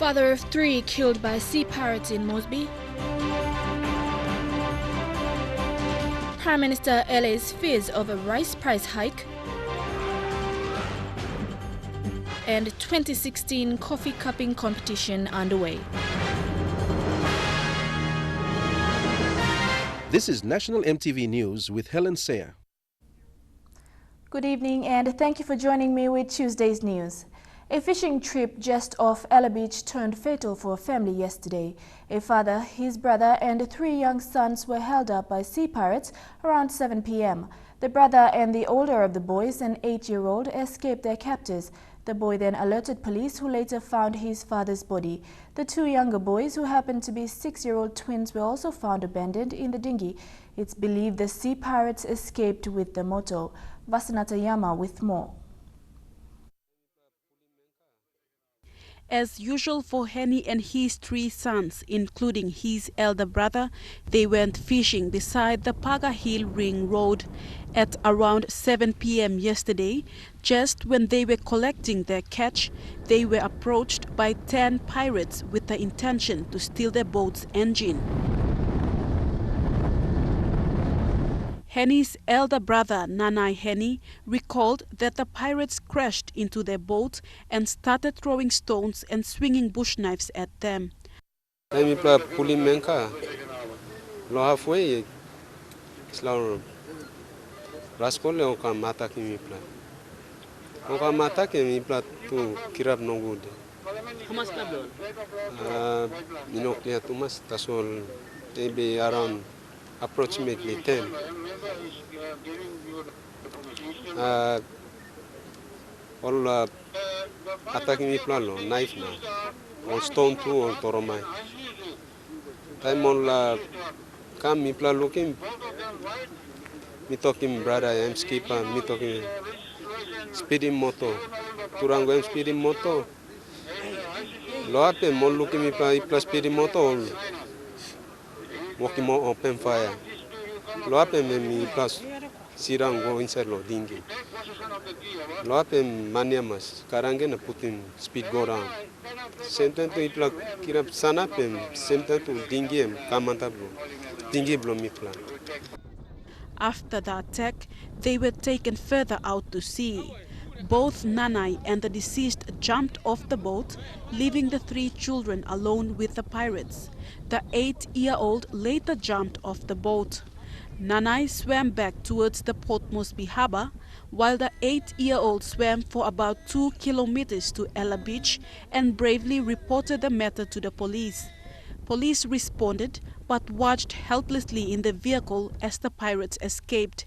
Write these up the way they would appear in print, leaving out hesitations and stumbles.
Father of 3 killed by sea pirates in Moresby. Prime Minister allays fears of a rice price hike. And 2016 coffee cupping competition underway. This is National EMTV News with Helen Sayer. Good evening and thank you for joining me with Tuesday's news. A fishing trip just off Ella Beach turned fatal for a family yesterday. A father, his brother and 3 young sons were held up by sea pirates around 7 p.m. The brother and the older of the boys, an 8-year-old, escaped their captors. The boy then alerted police, who later found his father's body. The 2 younger boys, who happened to be 6-year-old twins, were also found abandoned in the dinghy. It's believed the sea pirates escaped with the motor. Vasanata Yama with more. As usual for Henny and his 3 sons, including his elder brother, they went fishing beside the Paga Hill Ring Road at around 7 p.m. yesterday. Just when they were collecting their catch, they were approached by 10 pirates with the intention to steal their boat's engine. Henny's elder brother, Nanai Henny, recalled that the pirates crashed into their boat and started throwing stones and swinging bush knives at them. Approximately 10. All attacking me plan knife now, or stone too, or toromai. Time all come me plan looking. Me talking brother, I'm skipper. Me talking speeding motor. Turango I'm speeding motor. Loape more looking me plus speeding motor. Walking more open fire. Loape me plus sirango inside lo dingi. Loape maniamas. Karangen putting speed go down. Senten to itla kirap sanapem. Senten to dingi kamanta blo. Dingi blo mi plan. After the attack, they were taken further out to sea. Both Nanai and the deceased jumped off the boat, leaving the 3 children alone with the pirates. The 8-year-old later jumped off the boat. Nanai swam back towards the Port Moresby harbour, while the 8-year-old swam for about 2 kilometers to Ella Beach and bravely reported the matter to the police. Police responded but watched helplessly in the vehicle as the pirates escaped.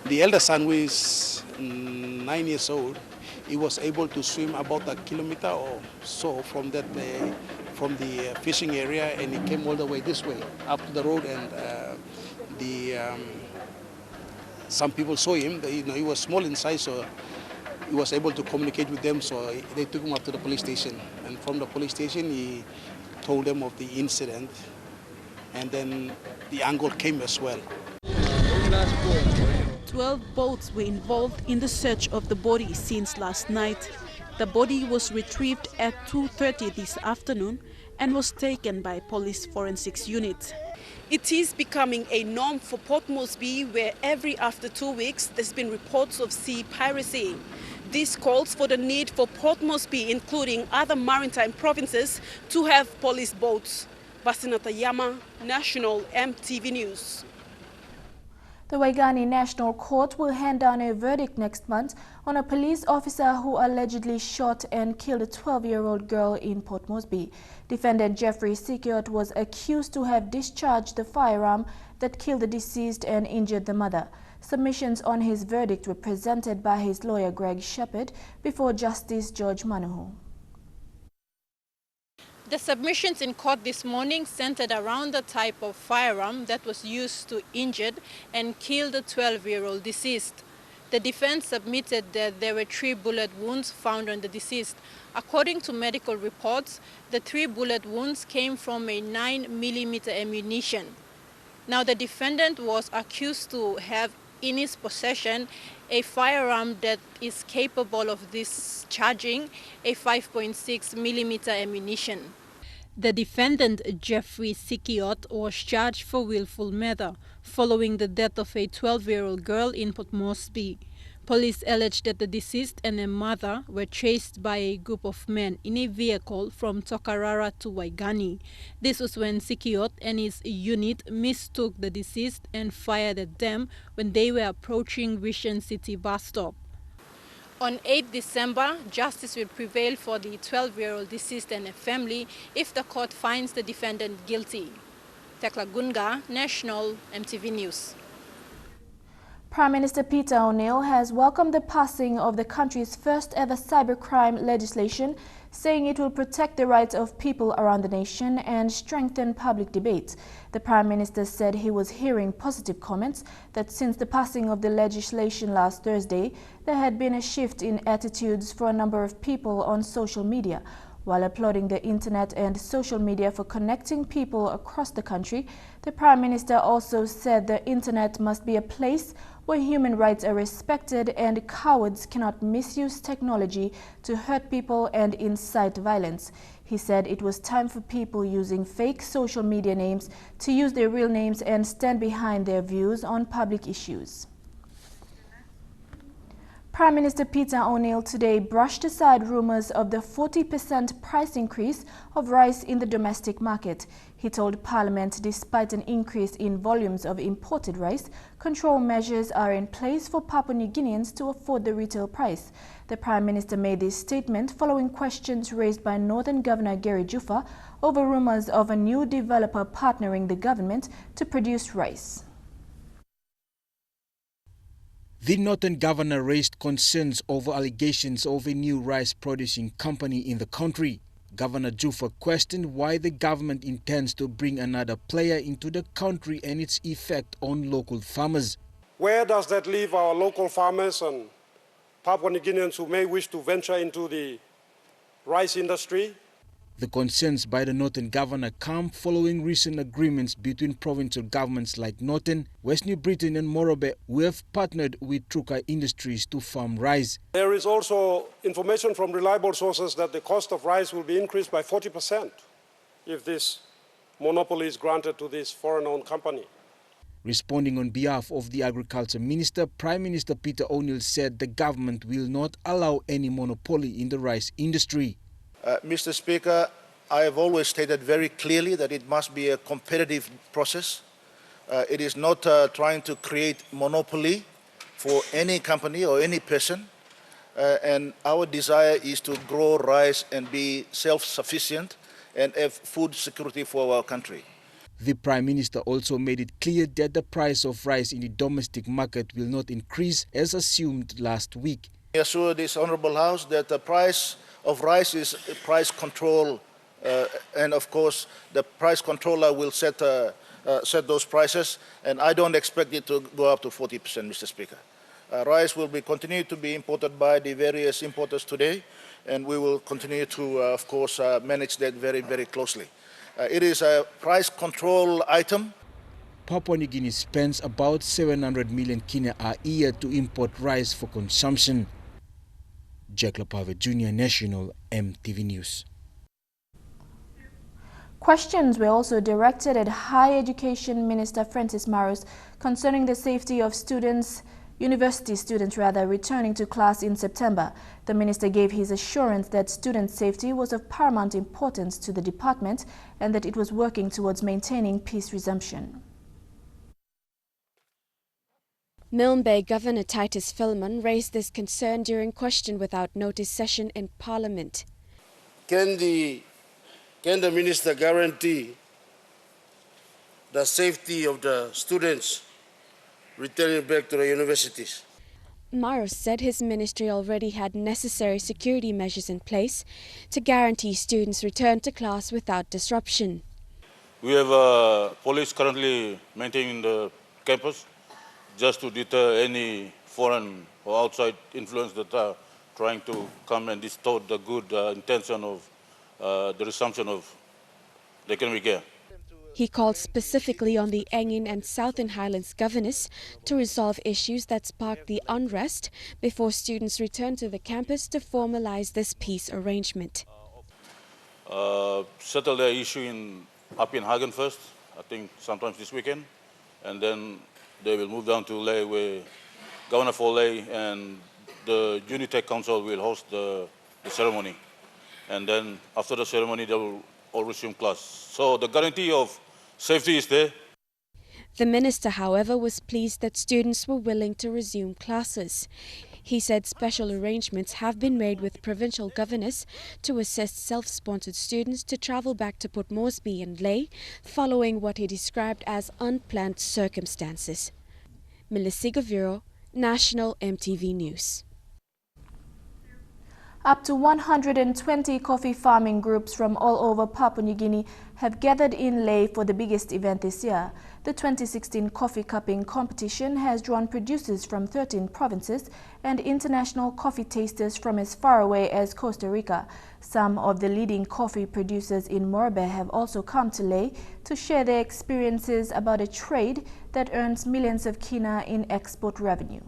The elder son, who is 9 years old, he was able to swim about 1 kilometer or so from the fishing area, and he came all the way this way up to the road, and some people saw him. He was small in size, so he was able to communicate with them, so they took him up to the police station, and from the police station he told them of the incident, and then the uncle came as well. 12 boats were involved in the search of the body since last night. The body was retrieved at 2:30 this afternoon and was taken by police forensics unit. It is becoming a norm for Port Moresby, where every after 2 weeks there's been reports of sea piracy. This calls for the need for Port Moresby, including other maritime provinces, to have police boats. Vasanata Yama, National EMTV News. The Waigani National Court will hand down a verdict next month on a police officer who allegedly shot and killed a 12-year-old girl in Port Moresby. Defendant Jeffrey Sikiot was accused to have discharged the firearm that killed the deceased and injured the mother. Submissions on his verdict were presented by his lawyer Greg Shepherd before Justice George Manuhu. The submissions in court this morning centered around the type of firearm that was used to injure and kill the 12-year-old deceased. The defense submitted that there were 3 bullet wounds found on the deceased. According to medical reports, the 3 bullet wounds came from a 9mm ammunition. Now, the defendant was accused to have in his possession a firearm that is capable of discharging a 5.6mm ammunition. The defendant, Jeffrey Sikiot, was charged for willful murder following the death of a 12-year-old girl in Port Moresby. Police alleged that the deceased and her mother were chased by a group of men in a vehicle from Tokarara to Waigani. This was when Sikiot and his unit mistook the deceased and fired at them when they were approaching Vision City bus stop. On 8 December, justice will prevail for the 12-year-old deceased and her family if the court finds the defendant guilty. Tekla Gunga, National EMTV News. Prime Minister Peter ONeill has welcomed the passing of the country's first ever cybercrime legislation, saying it will protect the rights of people around the nation and strengthen public debate. The Prime Minister said he was hearing positive comments that since the passing of the legislation last Thursday, there had been a shift in attitudes for a number of people on social media. While applauding the internet and social media for connecting people across the country, the Prime Minister also said the internet must be a place where human rights are respected and cowards cannot misuse technology to hurt people and incite violence. He said it was time for people using fake social media names to use their real names and stand behind their views on public issues. Prime Minister Peter ONeill today brushed aside rumors of the 40% price increase of rice in the domestic market. He told Parliament despite an increase in volumes of imported rice, control measures are in place for Papua New Guineans to afford the retail price. The Prime Minister made this statement following questions raised by Northern Governor Gary Juffa over rumors of a new developer partnering the government to produce rice. The Northern Governor raised concerns over allegations of a new rice producing company in the country. Governor Juffa questioned why the government intends to bring another player into the country and its effect on local farmers. Where does that leave our local farmers and Papua New Guineans who may wish to venture into the rice industry? The concerns by the Northern Governor come following recent agreements between provincial governments like Northern, West New Britain and Moresby, who have partnered with Truka Industries to farm rice. There is also information from reliable sources that the cost of rice will be increased by 40% if this monopoly is granted to this foreign-owned company. Responding on behalf of the Agriculture Minister, Prime Minister Peter ONeill said the government will not allow any monopoly in the rice industry. Mr. Speaker, I have always stated very clearly that it must be a competitive process. It is not trying to create monopoly for any company or any person. And our desire is to grow rice and be self-sufficient and have food security for our country. The Prime Minister also made it clear that the price of rice in the domestic market will not increase as assumed last week. I assure this Honourable House that the price of rice is price control, and of course the price controller will set those prices, and I don't expect it to go up to 40%, Mr. Speaker. Rice will continue to be imported by the various importers today, and we will continue to, of course, manage that very, very closely. It is a price control item. Papua New Guinea spends about 700 million kina a year to import rice for consumption. Jack Lapave Jr., National EMTV News. Questions were also directed at Higher Education Minister Francis Marus concerning the safety of university students returning to class in September. The minister gave his assurance that student safety was of paramount importance to the department and that it was working towards maintaining peace resumption. Milne Bay Governor Titus Philemon raised this concern during question without notice session in Parliament. Can the minister guarantee the safety of the students returning back to the universities? Maros said his ministry already had necessary security measures in place to guarantee students return to class without disruption. We have police currently maintaining the campus just to deter any foreign or outside influence that are trying to come and distort the good intention of the resumption of the academic year. He called specifically on the Engin and Southern Highlands governors to resolve issues that sparked the unrest before students returned to the campus to formalize this peace arrangement. Settle the issue up in Hagen first, I think sometimes this weekend, and then they will move down to Ley, where Governor for Ley and the Unitech Council will host the ceremony. And then after the ceremony, they will all resume class. So the guarantee of safety is there. The minister, however, was pleased that students were willing to resume classes. He said special arrangements have been made with provincial governors to assist self-sponsored students to travel back to Port Moresby and Ley, following what he described as unplanned circumstances. Melissa Gaviro, National EMTV News. Up to 120 coffee farming groups from all over Papua New Guinea have gathered in Ley for the biggest event this year. The 2016 coffee cupping competition has drawn producers from 13 provinces and international coffee tasters from as far away as Costa Rica. Some of the leading coffee producers in Moresby have also come to Ley to share their experiences about a trade that earns millions of kina in export revenue.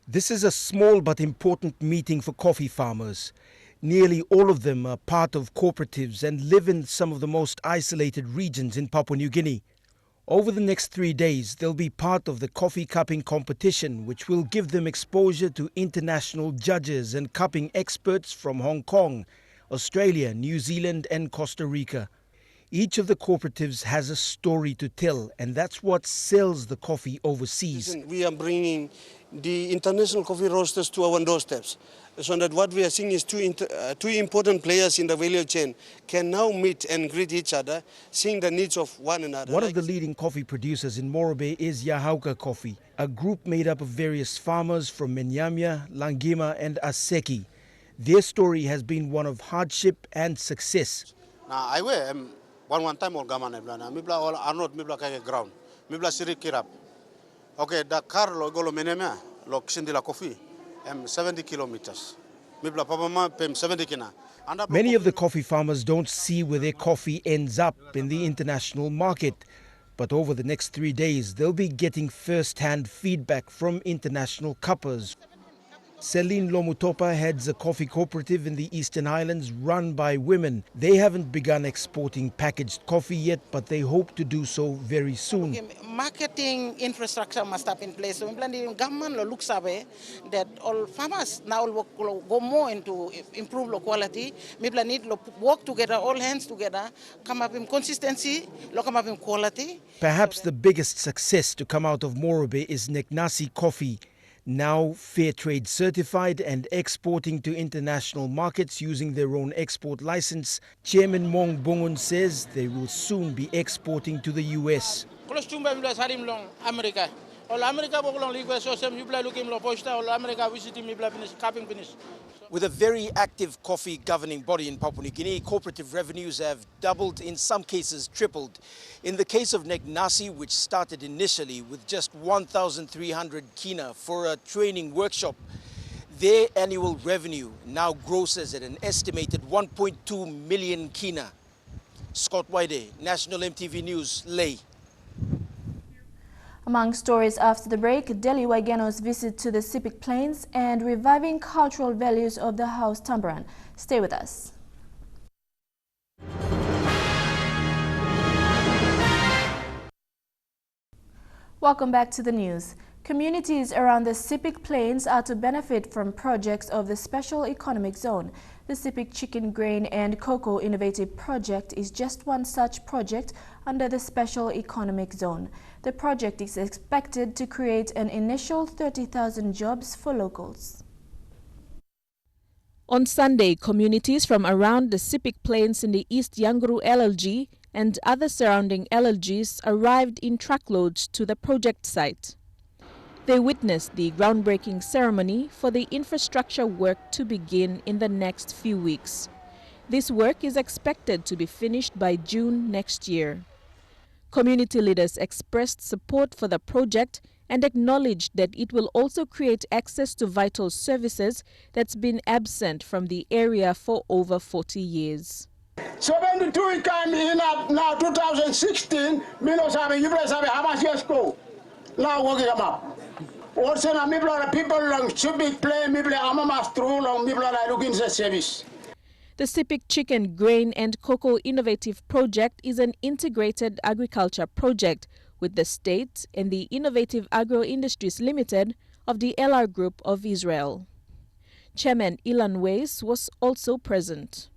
This is a small but important meeting for coffee farmers. Nearly all of them are part of cooperatives and live in some of the most isolated regions in Papua New Guinea. Over the next 3 days, they'll be part of the coffee cupping competition, which will give them exposure to international judges and cupping experts from Hong Kong, Australia, New Zealand and Costa Rica. Each of the cooperatives has a story to tell, and that's what sells the coffee overseas. We are bringing the international coffee roasters to our doorsteps, so that what we are seeing is two important players in the value chain can now meet and greet each other, seeing the needs of one another. One of the leading coffee producers in Moresby is Yahauka Coffee, a group made up of various farmers from Menyamia, Langima and Aseki. Their story has been one of hardship and success. Now, I wear one time or gamana blana, mibla all are not mibla kage ground, mibla siri kirap. Okay, the car lo golo menemia lo kisindila coffee, 70 kilometers. Mibla papa pem 70 kina. Many of the coffee farmers don't see where their coffee ends up in the international market. But over the next 3 days, they'll be getting first-hand feedback from international cuppers. Celine Lomutopa heads a coffee cooperative in the Eastern Highlands run by women. They haven't begun exporting packaged coffee yet, but they hope to do so very soon. Okay, marketing infrastructure must have in place. So the government looks away that all farmers now will go more into improve the quality. Maybe need to work together, all hands together, come up in consistency, come up in quality. Perhaps the biggest success to come out of Moresby is Neknasi Coffee, now fair trade certified and exporting to international markets using their own export license. Chairman Mong Bungun says they will soon be exporting to the US. With a very active coffee governing body in Papua New Guinea, cooperative revenues have doubled, in some cases tripled. In the case of Neknasi, which started initially with just 1,300 kina for a training workshop, their annual revenue now grosses at an estimated 1.2 million kina. Scott Waide, National EMTV News, Ley. Among stories after the break, Delhi Waigeno's visit to the Sepik Plains and reviving cultural values of the house tamboran. Stay with us. Welcome back to the news. Communities around the Sepik Plains are to benefit from projects of the Special Economic Zone. The Sepik Chicken Grain and Cocoa Innovative Project is just one such project under the Special Economic Zone. The project is expected to create an initial 30,000 jobs for locals. On Sunday, communities from around the Sepik Plains in the East Yanguru LLG and other surrounding LLGs arrived in truckloads to the project site. They witnessed the groundbreaking ceremony for the infrastructure work to begin in the next few weeks. This work is expected to be finished by June next year. Community leaders expressed support for the project and acknowledged that it will also create access to vital services that's been absent from the area for over 40 years. So when the two came in now 2016, Milo Sabi, you guys have how much years go? Now working them up. Also, people should be playing people amamas through long people are looking at service. The SIPIC Chicken, Grain and Cocoa Innovative Project is an integrated agriculture project with the state and the Innovative Agro Industries Limited of the LR Group of Israel. Chairman Ilan Weiss was also present.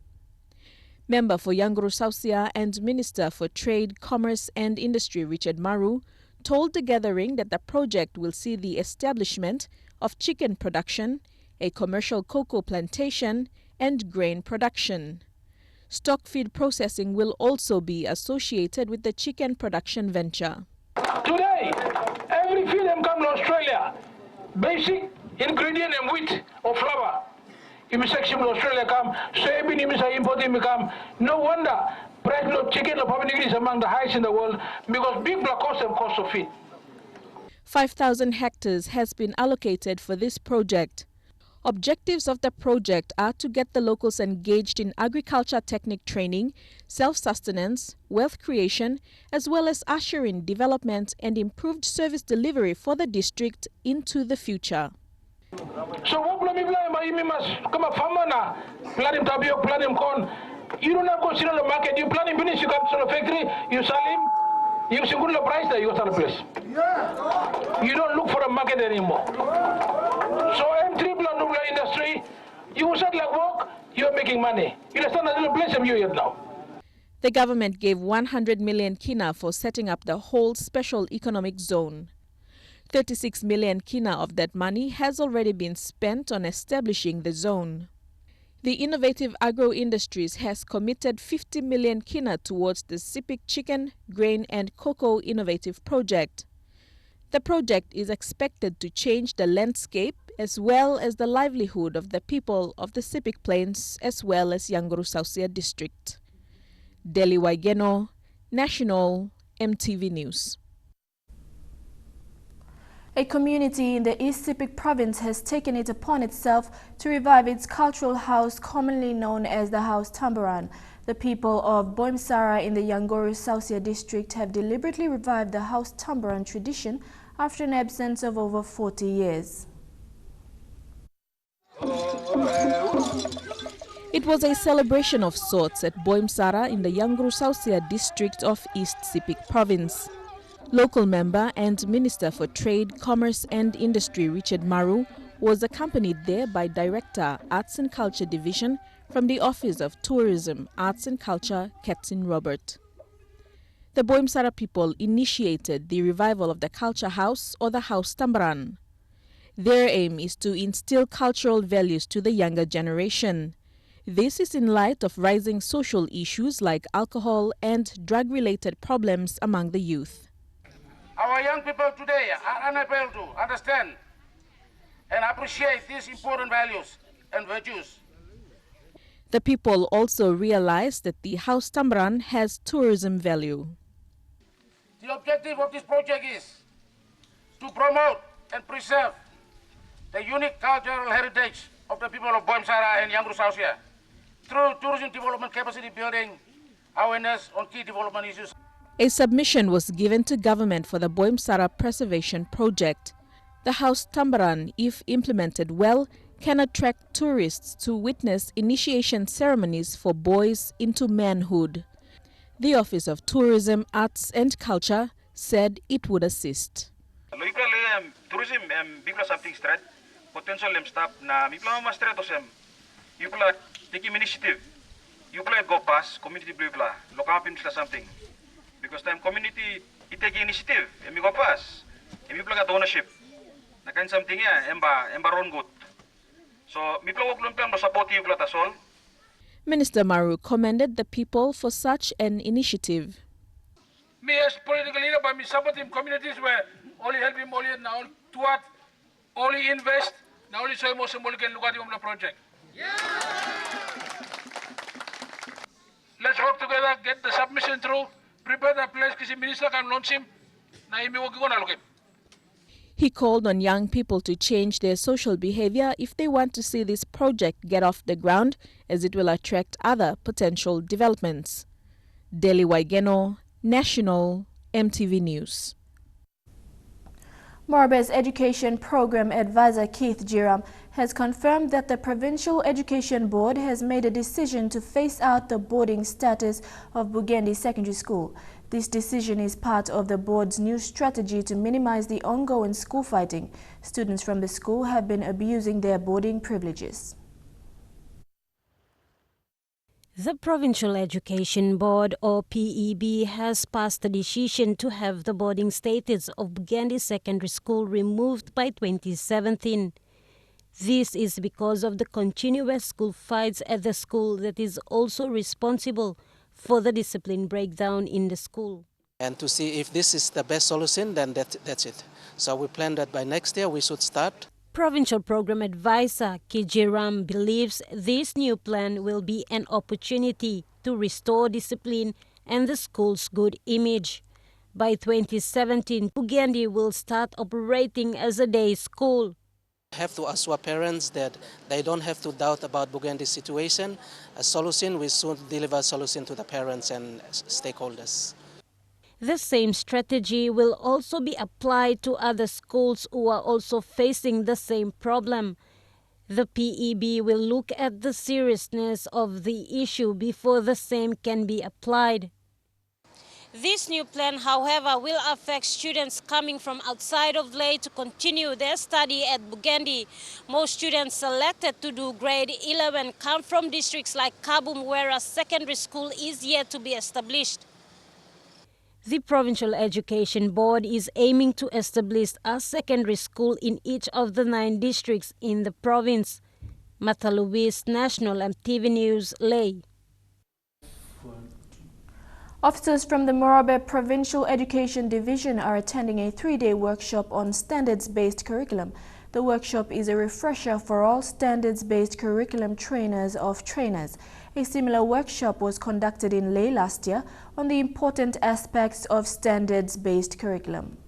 Member for Yanguru Sausia and Minister for Trade, Commerce and Industry Richard Maru told the gathering that the project will see the establishment of chicken production, a commercial cocoa plantation and grain production. Stock feed processing will also be associated with the chicken production venture. Today, every feed them come to Australia, basic ingredient and wheat or flour. If section to Australia come, soybean if importing come. No wonder price of chicken or Papua is among the highest in the world because big black cost and cost of feed. 5,000 hectares has been allocated for this project. Objectives of the project are to get the locals engaged in agriculture technique training, self-sustenance, wealth creation, as well as ushering development and improved service delivery for the district into the future. So what plan come a farmer now, plan him tapioca, plan him corn. You don't have to consider the market. You plan him finish, you come to the factory, you sell him, you see good price there, you go to the place. You don't look for a market anymore. So M3 plan industry, you start like work, you're making money. You understand that little place you yet now. The government gave 100 million kina for setting up the whole special economic zone. 36 million kina of that money has already been spent on establishing the zone. The Innovative Agro Industries has committed 50 million kina towards the SIPIC Chicken, Grain and Cocoa Innovative Project. The project is expected to change the landscape as well as the livelihood of the people of the SIPIC Plains as well as Yanguru Sausia District. Deli Waigeno, National MTV News. A community in the East Sepik province has taken it upon itself to revive its cultural house commonly known as the House Tambaran. The people of Boimsara in the Yanguru Sausia district have deliberately revived the House Tambaran tradition after an absence of over 40 years. It was a celebration of sorts at Boimsara in the Yanguru Sausia district of East Sepik province. Local member and Minister for Trade, Commerce and Industry Richard Maru was accompanied there by Director, Arts and Culture Division from the Office of Tourism, Arts and Culture, Captain Robert. The Boimsara people initiated the revival of the Culture House or the House Tambaran. Their aim is to instill cultural values to the younger generation. This is in light of rising social issues like alcohol and drug-related problems among the youth. Our young people today are unable to understand and appreciate these important values and virtues. The people also realize that the House Tambaran has tourism value. The objective of this project is to promote and preserve the unique cultural heritage of the people of Boimsara and Yanguru Sausia through tourism development, capacity building, awareness on key development issues. A submission was given to government for the Boimsara Preservation Project. The House Tambaran, if implemented well, can attract tourists to witness initiation ceremonies for boys into manhood. The Office of Tourism, Arts and Culture said it would assist. Tourism bigla something strat potential stop na mipla mas stratos you could take initiative you could go past community bla local pim something because time community it take initiative and we go pass and we plug ownership na kan something ya emba ron good so mipla wag lang plan supportive la tasol. Minister Maru commended the people for such an initiative. Me as political leader, but me supporting communities where only help him only now to what only invest now only so most symbolic can look at the project. Yeah. Let's work together, get the submission through, prepare the place because the minister can launch him. Now he may work on. He called on young people to change their social behavior if they want to see this project get off the ground, as it will attract other potential developments. Deli Waigeno, National MTV News. Moresby's Education Program Advisor Keith Jiram has confirmed that the Provincial Education Board has made a decision to phase out the boarding status of Burgundy Secondary School. This decision is part of the board's new strategy to minimize the ongoing school fighting. Students from the school have been abusing their boarding privileges. The Provincial Education Board, or PEB, has passed a decision to have the boarding status of Burgundy Secondary School removed by 2017. This is because of the continuous school fights at the school that is also responsible for the discipline breakdown in the school. And to see if this is the best solution, then that's it. So we plan that by next year we should start. Provincial Program Advisor Kijiram believes this new plan will be an opportunity to restore discipline and the school's good image. By 2017, Burgundy will start operating as a day school. We have to assure parents that they don't have to doubt about Burgundy's situation. A solution, we soon deliver a solution to the parents and stakeholders. The same strategy will also be applied to other schools who are also facing the same problem. The PEB will look at the seriousness of the issue before the same can be applied. This new plan, however, will affect students coming from outside of Lae to continue their study at Burgundy. Most students selected to do grade 11 come from districts like Kabum, where a secondary school is yet to be established. The Provincial Education Board is aiming to establish a secondary school in each of the 9 districts in the province. Mata Luis, National MTV News, Lae. Officers from the Moresby Provincial Education Division are attending a 3-day workshop on standards-based curriculum. The workshop is a refresher for all standards-based curriculum trainers of trainers. A similar workshop was conducted in Lae last year on the important aspects of standards-based curriculum.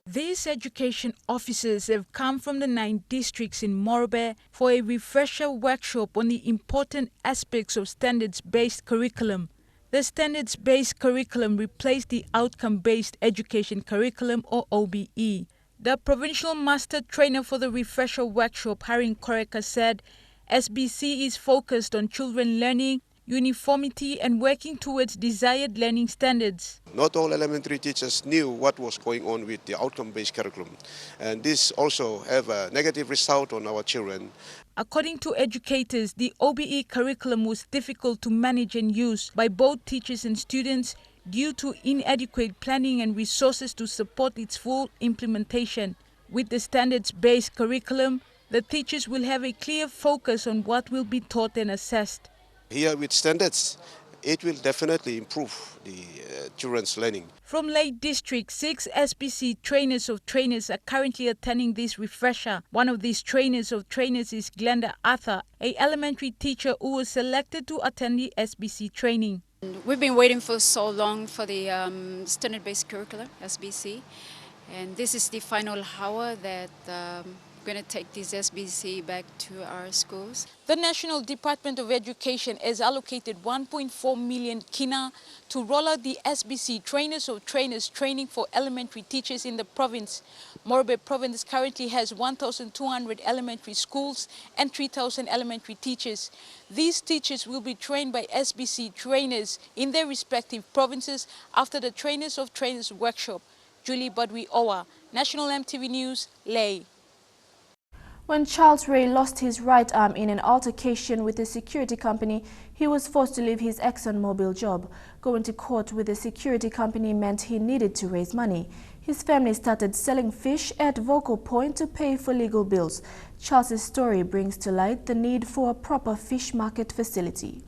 These education officers have come from the 9 districts in Moresby for a refresher workshop on the important aspects of standards-based curriculum. The standards-based curriculum replaced the outcome-based education curriculum, or OBE. The provincial master trainer for the refresher workshop, Harin Koreka, said SBC is focused on children learning, uniformity and working towards desired learning standards. Not all elementary teachers knew what was going on with the outcome-based curriculum, and this also have a negative result on our children. According to educators, the OBE curriculum was difficult to manage and use by both teachers and students due to inadequate planning and resources to support its full implementation. With the standards-based curriculum, the teachers will have a clear focus on what will be taught and assessed. Here with standards, it will definitely improve the children's learning. From Lae District, 6 SBC trainers of trainers are currently attending this refresher. One of these trainers of trainers is Glenda Arthur, a elementary teacher who was selected to attend the SBC training. We've been waiting for so long for the standard-based curriculum, SBC, and this is the final hour that we're going to take this SBC back to our schools. The National Department of Education has allocated 1.4 million kina to roll out the SBC trainers of trainers training for elementary teachers in the province. Moresby province currently has 1,200 elementary schools and 3,000 elementary teachers. These teachers will be trained by SBC trainers in their respective provinces after the Trainers of Trainers workshop. Julie Badwi Owa, National MTV News, Lae. When Charles Ray lost his right arm in an altercation with a security company, he was forced to leave his ExxonMobil job. Going to court with the security company meant he needed to raise money. His family started selling fish at Vocal Point to pay for legal bills. Charles's story brings to light the need for a proper fish market facility.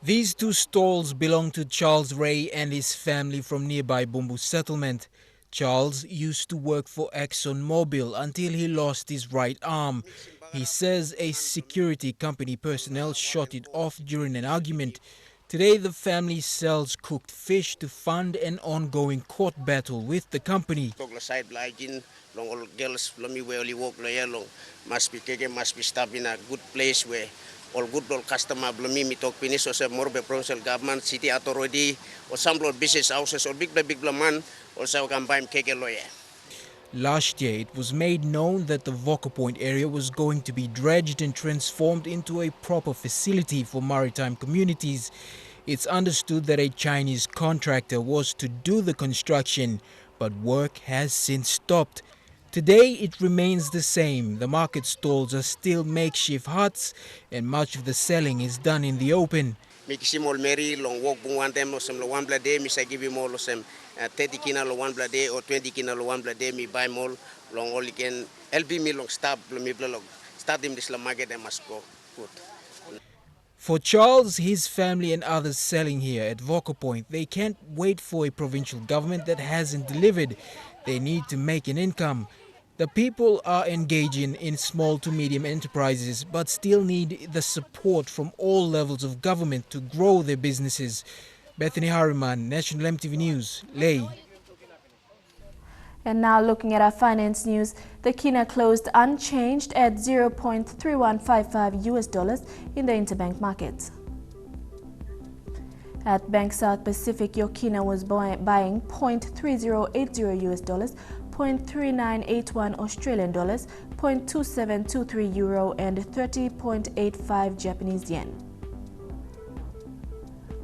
These 2 stalls belong to Charles Ray and his family from nearby Bumbu settlement. Charles used to work for ExxonMobil until he lost his right arm. He says a security company personnel shot it off during an argument. Today, the family sells cooked fish to fund an ongoing court battle with the company. Must be stopped in a good place where all good old customer me talk finish or say Moresby provincial government, city authority, or some business houses or big man also can buy keke lawyer. Last year, it was made known that the Voca Point area was going to be dredged and transformed into a proper facility for maritime communities. It's understood that a Chinese contractor was to do the construction, but work has since stopped. Today, it remains the same. The market stalls are still makeshift huts, and much of the selling is done in the open. Mary long walk one time or some one blood day, Miss I give him all of some 30 kina one blood day or 20 kina one blood day, me buy more long all you can help me long stop me blog start him this market and must go good. For Charles, his family and others selling here at Voca Point, they can't wait for a provincial government that hasn't delivered. They need to make an income. The people are engaging in small to medium enterprises but still need the support from all levels of government to grow their businesses. Bethany Harriman, National EMTV News, Lae. And now looking at our finance news, the kina closed unchanged at $0.3155 US in the interbank market. At Bank South Pacific, your kina was buying $0.3080 US, $0.3981 Australian dollars, $0.2723 euro, and 30.85 Japanese yen.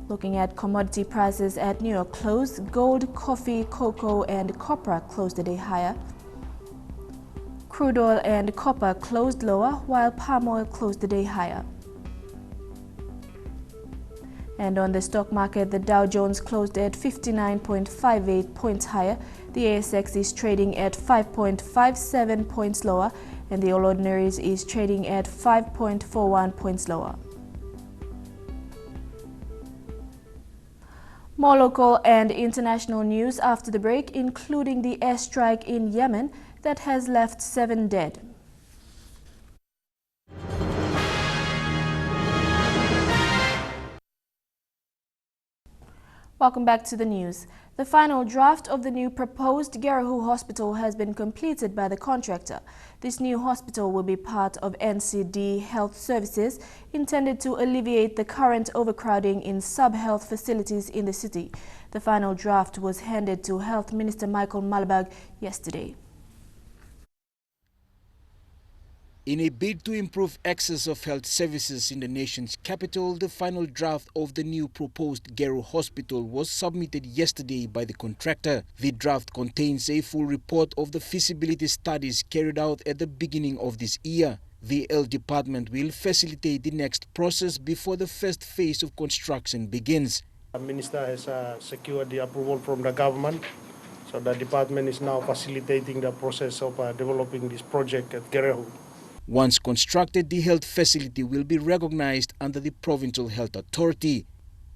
Looking at commodity prices at New York close, gold, coffee, cocoa, and copper closed the day higher. Crude oil and copper closed lower, while palm oil closed the day higher. And on the stock market, the Dow Jones closed at 59.58 points higher. The ASX is trading at 5.57 points lower, and the All Ordinaries is trading at 5.41 points lower. More local and international news after the break, including the airstrike in Yemen that has left 7 dead. Welcome back to the news. The final draft of the new proposed Garahu Hospital has been completed by the contractor. This new hospital will be part of NCD Health Services, intended to alleviate the current overcrowding in sub-health facilities in the city. The final draft was handed to Health Minister Michael Malberg yesterday. In a bid to improve access of health services in the nation's capital, the final draft of the new proposed Garahu Hospital was submitted yesterday by the contractor. The draft contains a full report of the feasibility studies carried out at the beginning of this year. The Health Department will facilitate the next process before the first phase of construction begins. The Minister has secured the approval from the government, so the department is now facilitating the process of developing this project at Garahu. Once constructed, the health facility will be recognized under the Provincial Health Authority.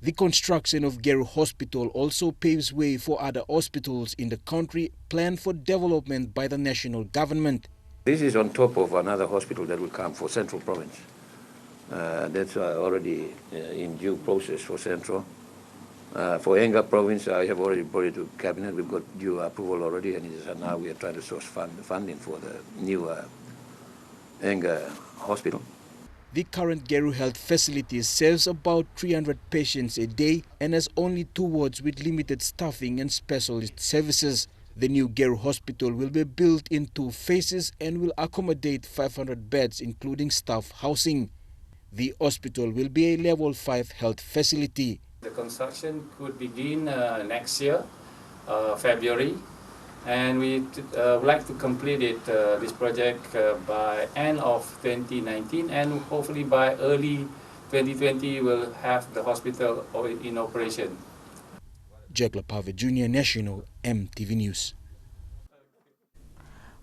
The construction of Garahu Hospital also paves way for other hospitals in the country planned for development by the national government. This is on top of another hospital that will come for Central Province. That's already in due process for Central. For Enga Province, I have already brought it to Cabinet. We've got due approval already, and now we are trying to source funding for the new Enga Hospital. The current Garahu Health facility serves about 300 patients a day and has only 2 wards with limited staffing and specialist services. The new Garahu Hospital will be built in 2 phases and will accommodate 500 beds, including staff housing. The hospital will be a level 5 health facility. The construction could begin next year, February. And we would like to complete it, this project by end of 2019, and hopefully by early 2020 we'll have the hospital in operation. Jack Lapave Jr., National EMTV News.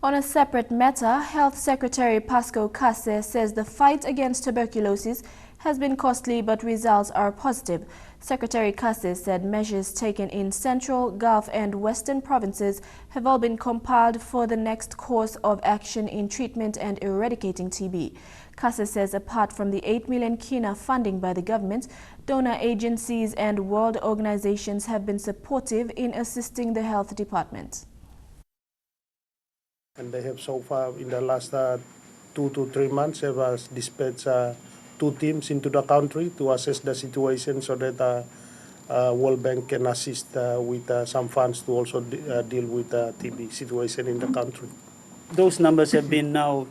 On a separate matter, Health Secretary Pascal Kase says the fight against tuberculosis has been costly, but results are positive. Secretary Kassi said measures taken in Central, Gulf and Western provinces have all been compiled for the next course of action in treatment and eradicating TB. Kassi says apart from the 8 million kina funding by the government, donor agencies and world organizations have been supportive in assisting the health department. And they have so far, in the last 2 to 3 months, have dispatched 2 teams into the country to assess the situation so that World Bank can assist with some funds to also deal with the TB situation in the country. Those numbers have been now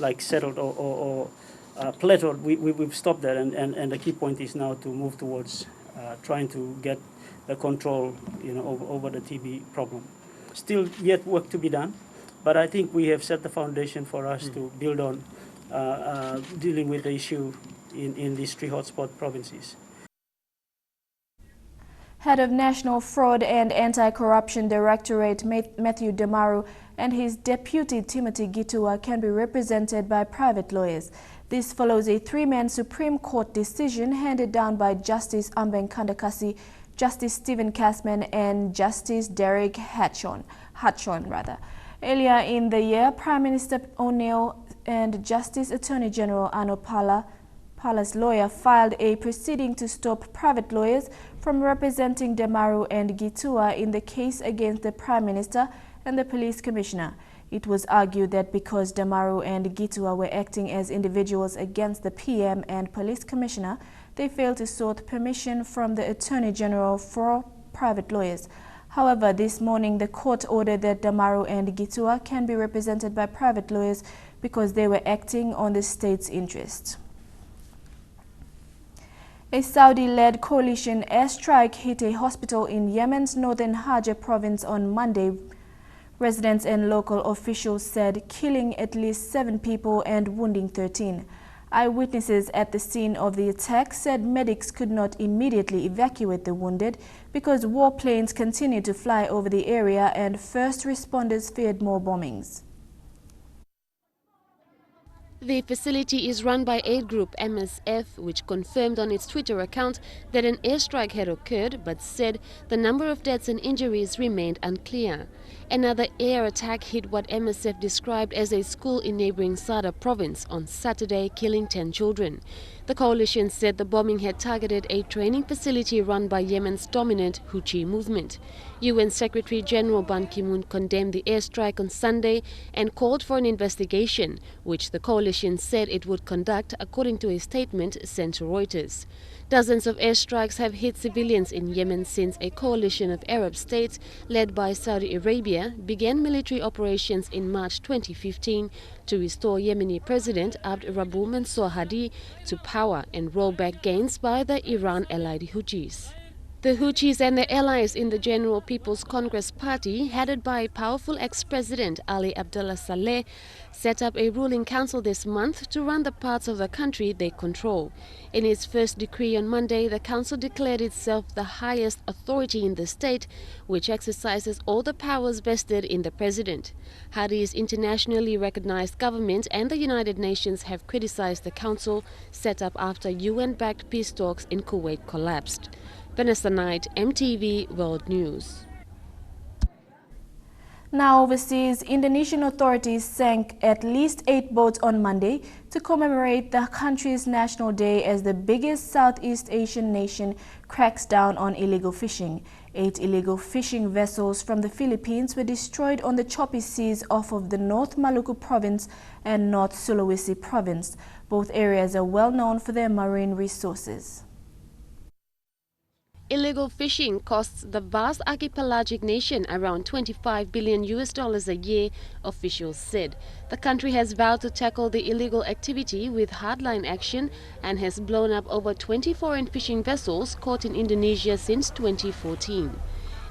like settled or plateaued. We've stopped that, and the key point is now to move towards trying to get the control, over the TB problem. Still yet work to be done, but I think we have set the foundation for us to build on dealing with the issue in these 3 hotspot provinces. Head of National Fraud and Anti-Corruption Directorate Matthew Demaru and his deputy Timothy Gitua can be represented by private lawyers. This follows a 3-man Supreme Court decision handed down by Justice Ambeng Kandakasi, Justice Stephen Casman and Justice Derek Hatchon. Earlier in the year, Prime Minister ONeill and Justice Attorney General Ano Pala's lawyer filed a proceeding to stop private lawyers from representing Demaru and Gitua in the case against the Prime Minister and the Police Commissioner. It was argued that because Demaru and Gitua were acting as individuals against the PM and Police Commissioner, they failed to sought permission from the Attorney General for private lawyers. However, this morning the court ordered that Demaru and Gitua can be represented by private lawyers because they were acting on the state's interest. A Saudi-led coalition airstrike hit a hospital in Yemen's northern Hajj province on Monday. Residents and local officials said killing at least 7 people and wounding 13. Eyewitnesses at the scene of the attack said medics could not immediately evacuate the wounded because warplanes continued to fly over the area and first responders feared more bombings. The facility is run by aid group MSF, which confirmed on its Twitter account that an airstrike had occurred, but said the number of deaths and injuries remained unclear. Another air attack hit what MSF described as a school in neighboring Sada province on Saturday, killing 10 children. The coalition said the bombing had targeted a training facility run by Yemen's dominant Houthi movement. UN Secretary General Ban Ki-moon condemned the airstrike on Sunday and called for an investigation, which the coalition said it would conduct, according to a statement sent to Reuters. Dozens of airstrikes have hit civilians in Yemen since a coalition of Arab states led by Saudi Arabia began military operations in March 2015 to restore Yemeni President Abd Rabbu Mansour Hadi to power and roll back gains by the Iran-allied Houthis. The Houthis and their allies in the General People's Congress Party, headed by powerful ex-president Ali Abdullah Saleh, set up a ruling council this month to run the parts of the country they control. In its first decree on Monday, the council declared itself the highest authority in the state, which exercises all the powers vested in the president. Hadi's internationally recognized government and the United Nations have criticized the council, set up after UN-backed peace talks in Kuwait collapsed. Vanessa Knight, MTV World News. Now overseas, Indonesian authorities sank at least 8 boats on Monday to commemorate the country's National Day as the biggest Southeast Asian nation cracks down on illegal fishing. 8 illegal fishing vessels from the Philippines were destroyed on the choppy seas off of the North Maluku province and North Sulawesi province. Both areas are well known for their marine resources. Illegal fishing costs the vast archipelagic nation around $25 billion a year, officials said. The country has vowed to tackle the illegal activity with hardline action and has blown up over 20 foreign fishing vessels caught in Indonesia since 2014.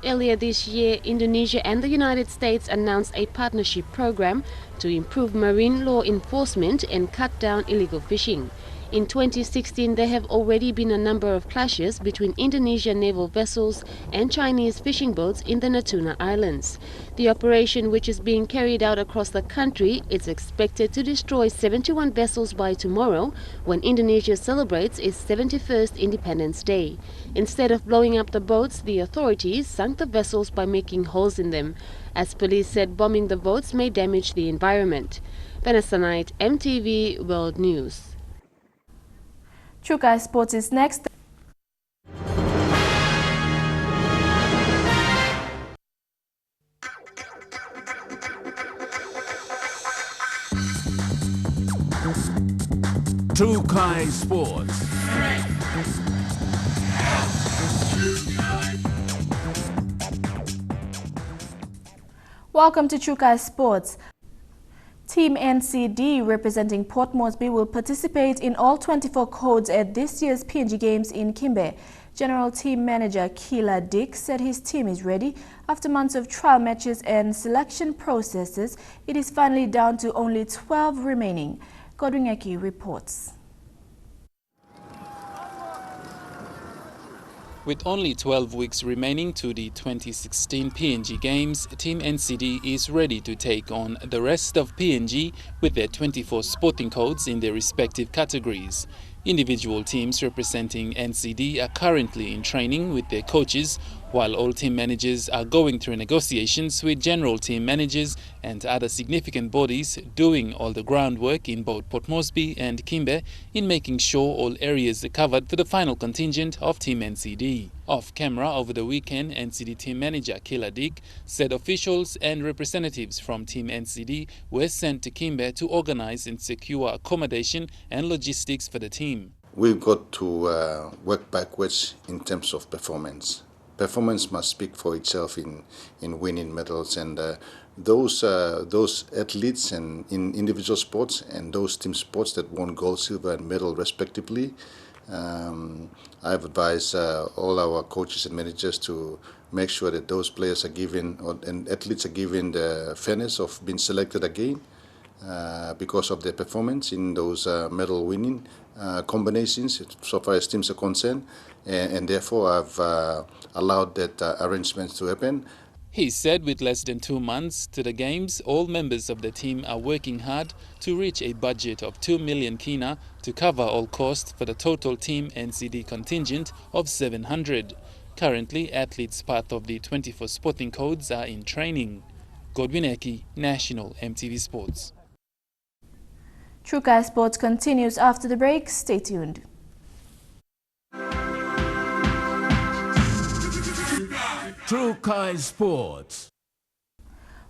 Earlier this year, Indonesia and the United States announced a partnership program to improve marine law enforcement and cut down illegal fishing. In 2016, there have already been a number of clashes between Indonesian naval vessels and Chinese fishing boats in the Natuna Islands. The operation, which is being carried out across the country, is expected to destroy 71 vessels by tomorrow, when Indonesia celebrates its 71st Independence Day. Instead of blowing up the boats, the authorities sunk the vessels by making holes in them. As police said, bombing the boats may damage the environment. Vanessa Knight, EMTV World News. Chukai Sports is next. Chukai Sports. Welcome to Chukai Sports. Team NCD representing Port Moresby will participate in all 24 codes at this year's PNG Games in Kimbe. General Team Manager Kila Dick said his team is ready. After months of trial matches and selection processes, it is finally down to only 12 remaining. Godwin Eki reports. With only 12 weeks remaining to the 2016 PNG Games, Team NCD is ready to take on the rest of PNG with their 24 sporting codes in their respective categories. Individual teams representing NCD are currently in training with their coaches, while all team managers are going through negotiations with general team managers and other significant bodies doing all the groundwork in both Port Moresby and Kimbe in making sure all areas are covered for the final contingent of Team NCD. Off camera over the weekend, NCD team manager Kila Dick said officials and representatives from Team NCD were sent to Kimbe to organize and secure accommodation and logistics for the team. We've got to work backwards in terms of performance. Performance must speak for itself in winning medals, and those athletes and in individual sports and those team sports that won gold, silver and medal respectively, I've advised all our coaches and managers to make sure that those players are given and athletes are given the fairness of being selected again because of their performance in those medal winning combinations so far as teams are concerned, and therefore I've allowed that arrangements to happen. He said with less than 2 months to the Games, all members of the team are working hard to reach a budget of 2 million kina to cover all costs for the total Team NCD contingent of 700. Currently, athletes part of the 24 sporting codes are in training. Godwin Eki, National EMTV Sports. Chukai Sports continues after the break. Stay tuned. Chukai Sports.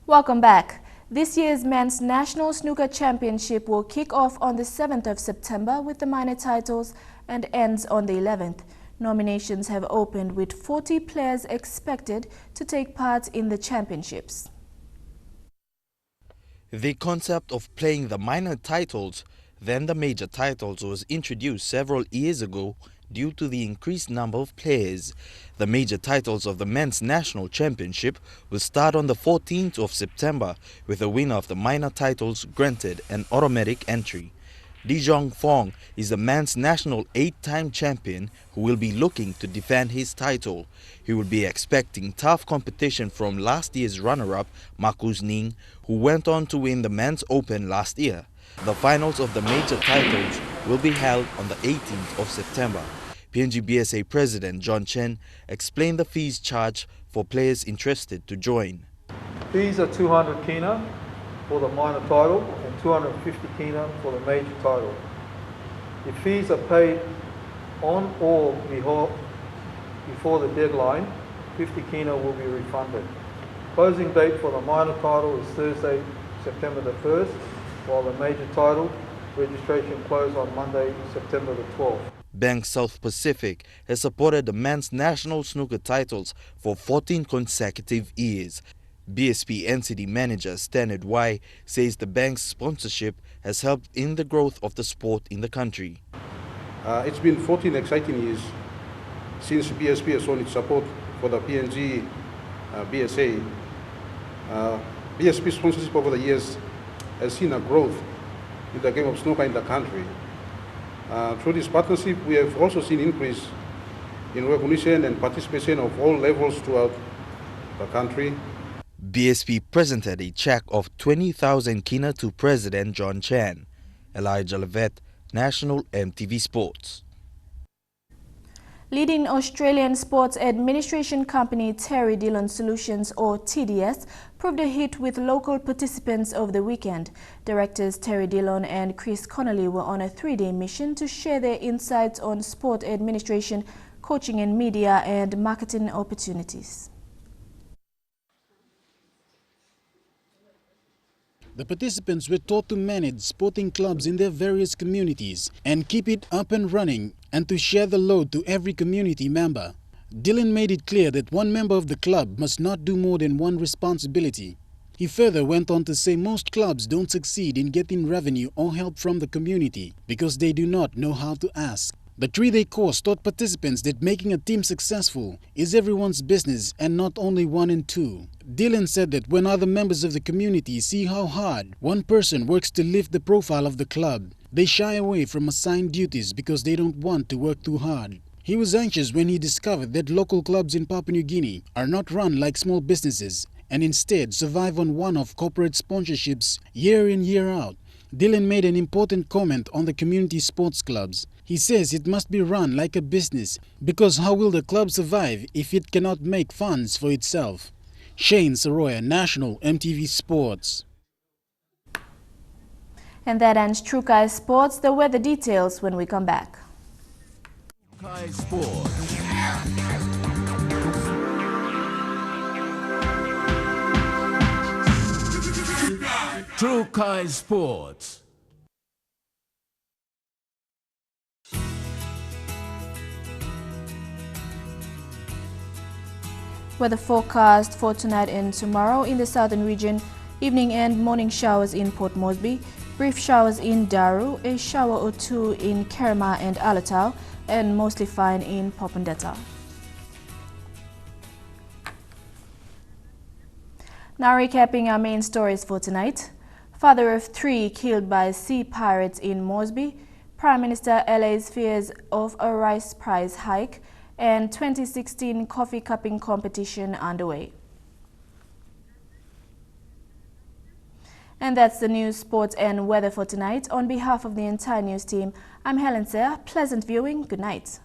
Welcome back. This year's Men's National Snooker Championship will kick off on the 7th of September with the minor titles and ends on the 11th. Nominations have opened with 40 players expected to take part in the championships. The concept of playing the minor titles, then the major titles, was introduced several years ago due to the increased number of players. The major titles of the Men's National Championship will start on the 14th of September with the winner of the minor titles granted an automatic entry. Dijong Fong is the Men's National 8-time champion who will be looking to defend his title. He will be expecting tough competition from last year's runner-up Marcus Ning, who went on to win the Men's Open last year. The finals of the major titles will be held on the 18th of September. PNG BSA President John Chen explained the fees charged for players interested to join. Fees are 200 kina for the minor title and 250 kina for the major title. If fees are paid on or before the deadline, 50 kina will be refunded. Closing date for the minor title is Thursday, September the 1st, while the major title registration closed on Monday, September the 12th. Bank South Pacific has supported the men's national snooker titles for 14 consecutive years. BSP NCD manager Stanard Y says the bank's sponsorship has helped in the growth of the sport in the country. It's been 14 exciting years since BSP has shown its support for the PNG BSA. BSP sponsorship over the years has seen a growth in the game of snooker in the country. Through this partnership, we have also seen increase in recognition and participation of all levels throughout the country. BSP presented a check of 20,000 kina to President John Chan. Elijah Levet, National EMTV Sports. Leading Australian sports administration company Terry Dillon Solutions, or TDS, proved a hit with local participants over the weekend. Directors Terry Dillon and Chris Connolly were on a 3-day mission to share their insights on sport administration, coaching and media, and marketing opportunities. The participants were taught to manage sporting clubs in their various communities and keep it up and running, and to share the load to every community member. Dillon made it clear that one member of the club must not do more than one responsibility. He further went on to say most clubs don't succeed in getting revenue or help from the community because they do not know how to ask. The 3-day course taught participants that making a team successful is everyone's business and not only one and two. Dillon said that when other members of the community see how hard one person works to lift the profile of the club, they shy away from assigned duties because they don't want to work too hard. He was anxious when he discovered that local clubs in Papua New Guinea are not run like small businesses and instead survive on one-off corporate sponsorships year in, year out. Dillon made an important comment on the community sports clubs. He says it must be run like a business because how will the club survive if it cannot make funds for itself? Shane Saroya, National EMTV Sports. And that ends True Kai Sports. The weather details when we come back. Kai Sports. True Kai Sports. Weather forecast for tonight and tomorrow in the southern region: evening and morning showers in Port Moresby, brief showers in Daru, a shower or two in Kerma and Alatau, and mostly fine in Popondetta. Now recapping our main stories for tonight. Father of 3 killed by sea pirates in Moresby, Prime Minister allays fears of a rice price hike, and 2016 coffee cupping competition underway. And that's the news, sports and weather for tonight. On behalf of the entire news team, I'm Helen Sayre. Pleasant viewing. Good night.